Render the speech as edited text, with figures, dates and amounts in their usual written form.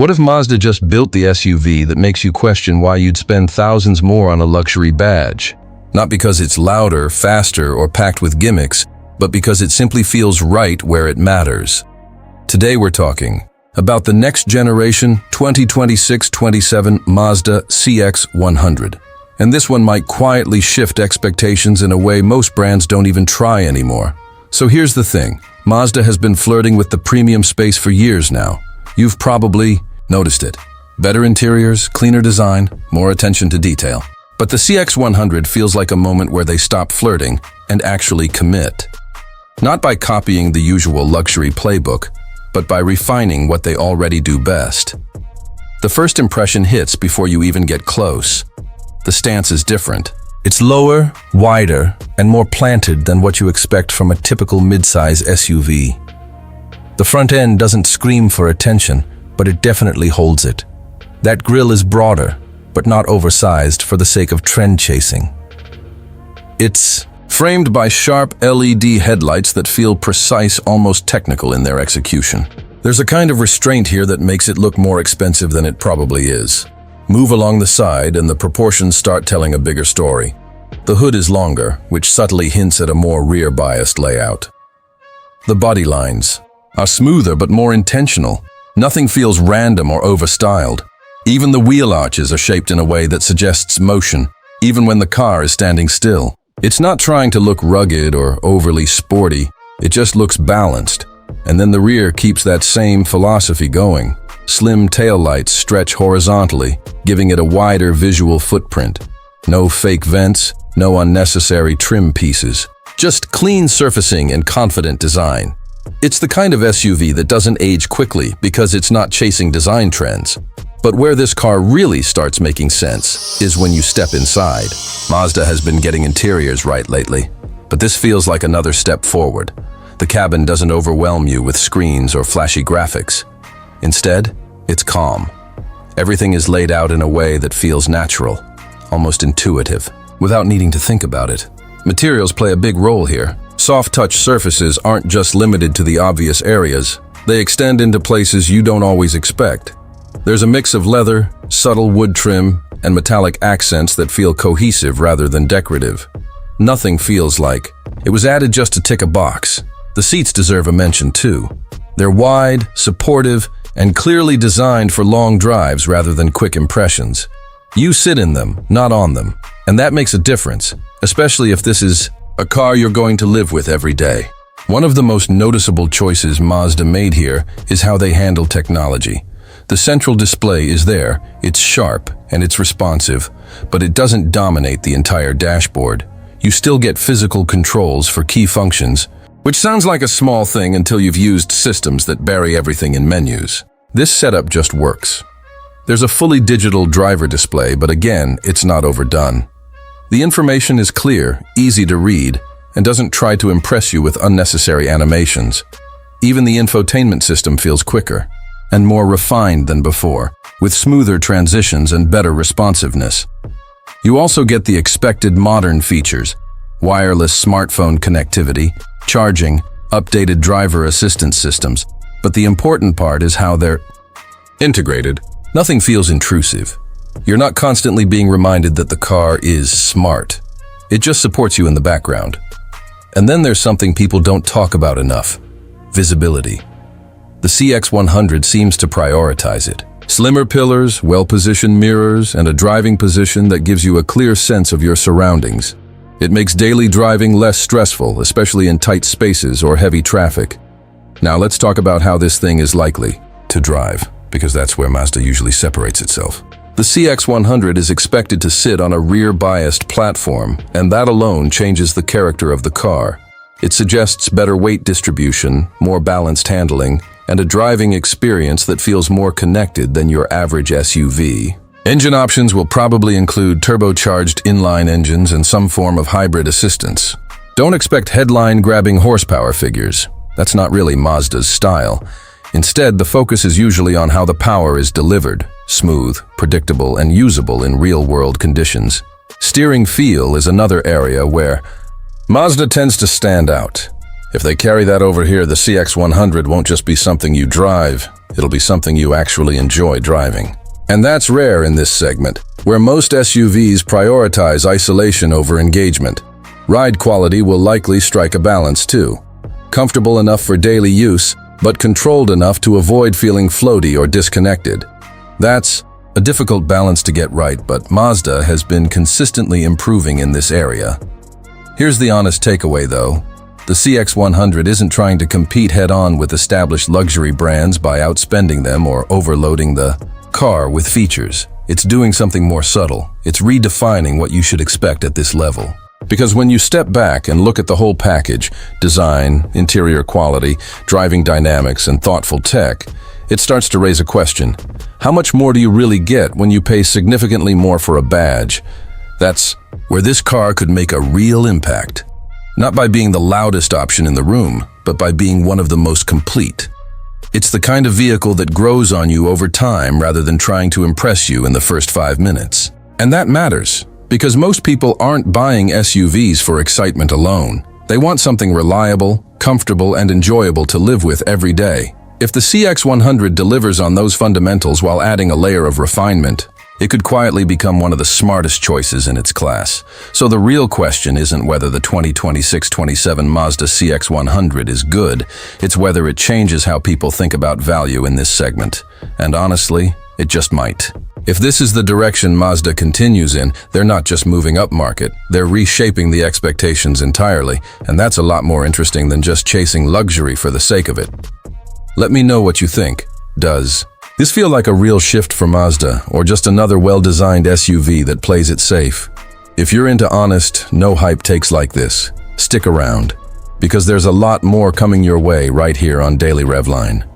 What if Mazda just built the SUV that makes you question why you'd spend thousands more on a luxury badge? Not because it's louder, faster, or packed with gimmicks, but because it simply feels right where it matters. Today we're talking about the next generation 2026-27 Mazda CX-100. And this one might quietly shift expectations in a way most brands don't even try anymore. So here's the thing. Mazda has been flirting with the premium space for years now. You've probably noticed it. Better interiors, cleaner design, more attention to detail. But the CX-100 feels like a moment where they stop flirting and actually commit. Not by copying the usual luxury playbook, but by refining what they already do best. The first impression hits before you even get close. The stance is different. It's lower, wider, and more planted than what you expect from a typical midsize SUV. The front end doesn't scream for attention, but it definitely holds it. That grille is broader, but not oversized for the sake of trend chasing. It's framed by sharp LED headlights that feel precise, almost technical in their execution. There's a kind of restraint here that makes it look more expensive than it probably is. Move along the side and the proportions start telling a bigger story. The hood is longer, which subtly hints at a more rear-biased layout. The body lines are smoother but more intentional. Nothing feels random or overstyled. Even the wheel arches are shaped in a way that suggests motion, even when the car is standing still. It's not trying to look rugged or overly sporty, it just looks balanced. And then the rear keeps that same philosophy going. Slim taillights stretch horizontally, giving it a wider visual footprint. No fake vents, no unnecessary trim pieces. Just clean surfacing and confident design. It's the kind of SUV that doesn't age quickly because it's not chasing design trends. But where this car really starts making sense is when you step inside. Mazda has been getting interiors right lately, but this feels like another step forward. The cabin doesn't overwhelm you with screens or flashy graphics. Instead, it's calm. Everything is laid out in a way that feels natural, almost intuitive, without needing to think about it. Materials play a big role here. Soft-touch surfaces aren't just limited to the obvious areas. They extend into places you don't always expect. There's a mix of leather, subtle wood trim, and metallic accents that feel cohesive rather than decorative. Nothing feels like it was added just to tick a box. The seats deserve a mention too. They're wide, supportive, and clearly designed for long drives rather than quick impressions. You sit in them, not on them, and that makes a difference, especially if this is a car you're going to live with every day. One of the most noticeable choices Mazda made here is how they handle technology. The central display is there, it's sharp, and it's responsive, but it doesn't dominate the entire dashboard. You still get physical controls for key functions, which sounds like a small thing until you've used systems that bury everything in menus. This setup just works. There's a fully digital driver display, but again, it's not overdone. The information is clear, easy to read, and doesn't try to impress you with unnecessary animations. Even the infotainment system feels quicker and more refined than before, with smoother transitions and better responsiveness. You also get the expected modern features: wireless smartphone connectivity, charging, updated driver assistance systems. But the important part is how they're integrated. Nothing feels intrusive. You're not constantly being reminded that the car is smart. It just supports you in the background. And then there's something people don't talk about enough: visibility. The CX-100 seems to prioritize it. Slimmer pillars, well-positioned mirrors, and a driving position that gives you a clear sense of your surroundings. It makes daily driving less stressful, especially in tight spaces or heavy traffic. Now let's talk about how this thing is likely to drive, because that's where Mazda usually separates itself. The CX-100 is expected to sit on a rear-biased platform, and that alone changes the character of the car. It suggests better weight distribution, more balanced handling, and a driving experience that feels more connected than your average SUV. Engine options will probably include turbocharged inline engines and some form of hybrid assistance. Don't expect headline-grabbing horsepower figures. That's not really Mazda's style. Instead, the focus is usually on how the power is delivered: smooth, predictable, and usable in real-world conditions. Steering feel is another area where Mazda tends to stand out. If they carry that over here, the CX-100 won't just be something you drive, It'll be something you actually enjoy driving. And that's rare in this segment, where most SUVs prioritize isolation over engagement. Ride quality will likely strike a balance too. Comfortable enough for daily use, but controlled enough to avoid feeling floaty or disconnected. That's a difficult balance to get right, but Mazda has been consistently improving in this area. Here's the honest takeaway though. The CX-100 isn't trying to compete head-on with established luxury brands by outspending them or overloading the car with features. It's doing something more subtle. It's redefining what you should expect at this level. Because when you step back and look at the whole package, design, interior quality, driving dynamics, and thoughtful tech, it starts to raise a question. How much more do you really get when you pay significantly more for a badge? That's where this car could make a real impact. Not by being the loudest option in the room, but by being one of the most complete. It's the kind of vehicle that grows on you over time rather than trying to impress you in the first 5 minutes. And that matters, because most people aren't buying SUVs for excitement alone. They want something reliable, comfortable, and enjoyable to live with every day. If the CX-100 delivers on those fundamentals while adding a layer of refinement, it could quietly become one of the smartest choices in its class. So the real question isn't whether the 2026-27 Mazda CX-100 is good, it's whether it changes how people think about value in this segment. And honestly, it just might. If this is the direction Mazda continues in, they're not just moving up market, they're reshaping the expectations entirely, and that's a lot more interesting than just chasing luxury for the sake of it. Let me know what you think. Does this feel like a real shift for Mazda, or just another well-designed SUV that plays it safe? If you're into honest, no-hype takes like this, stick around, because there's a lot more coming your way right here on Daily Revline.